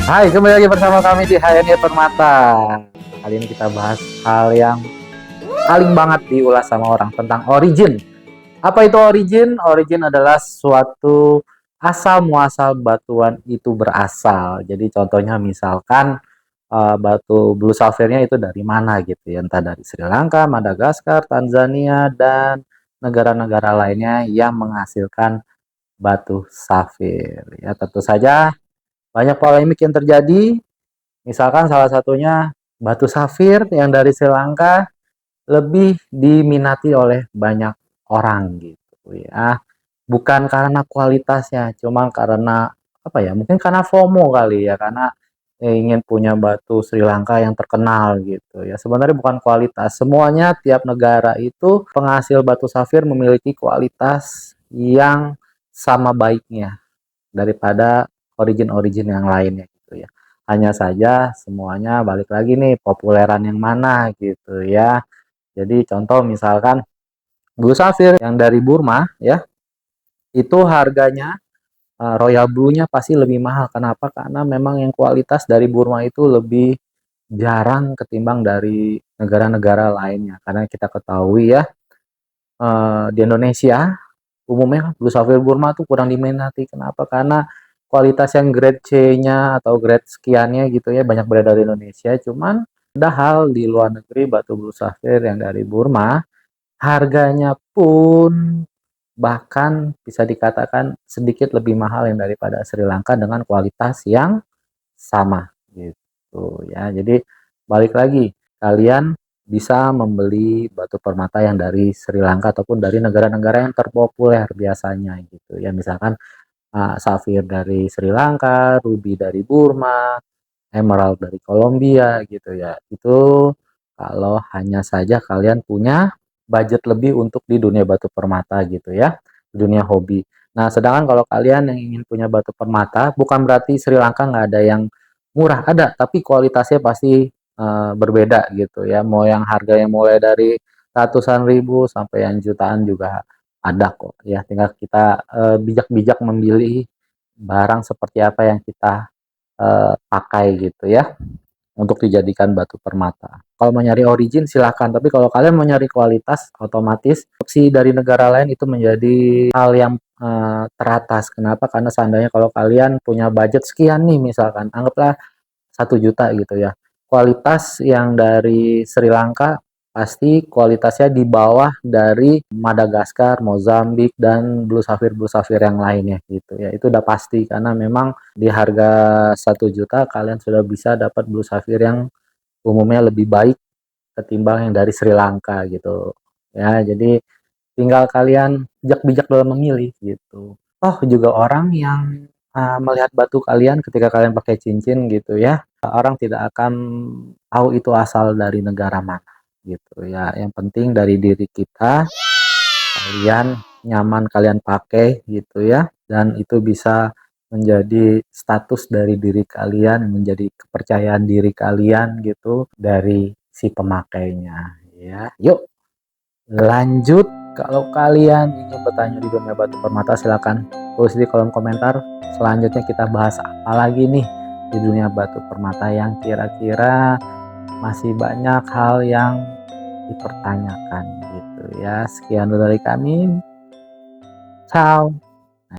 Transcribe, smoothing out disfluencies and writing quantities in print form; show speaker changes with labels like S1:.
S1: Hai, kembali lagi bersama kami di HNY Permata. Kali ini kita bahas hal yang paling banget diulas sama orang tentang origin. Apa itu origin? Origin adalah suatu asal muasal batuan itu berasal. Jadi contohnya misalkan batu blue sapphire-nya itu dari mana gitu ya. Entah dari Sri Lanka, Madagaskar, Tanzania, dan negara-negara lainnya yang menghasilkan batu safir. Ya, tentu saja banyak polemik yang terjadi. Misalkan salah satunya batu safir yang dari Sri Lanka lebih diminati oleh banyak orang gitu ya. Bukan karena kualitasnya, cuma karena apa ya? Mungkin karena FOMO kali ya, karena ingin punya batu Sri Lanka yang terkenal gitu ya. Sebenarnya bukan kualitas. Semuanya tiap negara itu penghasil batu safir memiliki kualitas yang sama baiknya daripada origin-origin yang lainnya gitu ya. Hanya saja semuanya balik lagi nih populeran yang mana gitu ya. Jadi contoh misalkan blue sapphire yang dari Burma ya, itu harganya Royal Blue-nya pasti lebih mahal. Kenapa? Karena memang yang kualitas dari Burma itu lebih jarang ketimbang dari negara-negara lainnya. Karena kita ketahui ya, di Indonesia umumnya blue sapphire Burma tuh kurang diminati. Kenapa? Karena kualitas yang grade C-nya atau grade sekiannya gitu ya banyak beredar di Indonesia. Cuman padahal di luar negeri batu blue sapphire yang dari Burma harganya pun bahkan bisa dikatakan sedikit lebih mahal yang daripada Sri Lanka dengan kualitas yang sama gitu ya. Jadi balik lagi, kalian bisa membeli batu permata yang dari Sri Lanka ataupun dari negara-negara yang terpopuler biasanya gitu ya. Misalkan safir dari Sri Lanka, ruby dari Burma, emerald dari Kolombia gitu ya. Itu kalau hanya saja kalian punya budget lebih untuk di dunia batu permata gitu ya, dunia hobi. Nah, sedangkan kalau kalian yang ingin punya batu permata, bukan berarti Sri Lanka nggak ada yang murah, ada, tapi kualitasnya pasti berbeda gitu ya. Mau yang harganya mulai dari ratusan ribu sampai yang jutaan juga ada kok ya. Tinggal kita bijak-bijak memilih barang seperti apa yang kita pakai gitu ya untuk dijadikan batu permata. Kalau mau nyari origin silahkan, tapi kalau kalian mau nyari kualitas, otomatis opsi dari negara lain itu menjadi hal yang teratas. Kenapa? Karena seandainya kalau kalian punya budget sekian nih, misalkan anggaplah 1 juta gitu ya. Kualitas yang dari Sri Lanka pasti kualitasnya di bawah dari Madagaskar, Mozambik, dan Blue Sapphire yang lainnya gitu ya. Itu udah pasti karena memang di harga 1 juta kalian sudah bisa dapat Blue Sapphire yang umumnya lebih baik ketimbang yang dari Sri Lanka gitu. Ya, jadi tinggal kalian bijak-bijak dalam memilih gitu. Oh, juga orang yang melihat batu kalian ketika kalian pakai cincin gitu ya, orang tidak akan tahu itu asal dari negara mana gitu ya. Yang penting dari diri kita, kalian nyaman kalian pakai gitu ya, dan itu bisa menjadi status dari diri kalian, menjadi kepercayaan diri kalian gitu dari si pemakainya ya. Yuk lanjut, kalau kalian ingin bertanya di dunia batu permata silakan tulis di kolom komentar. Selanjutnya kita bahas apa lagi nih di dunia batu permata yang kira-kira masih banyak hal yang dipertanyakan gitu ya. Sekian dulu dari kami. Ciao.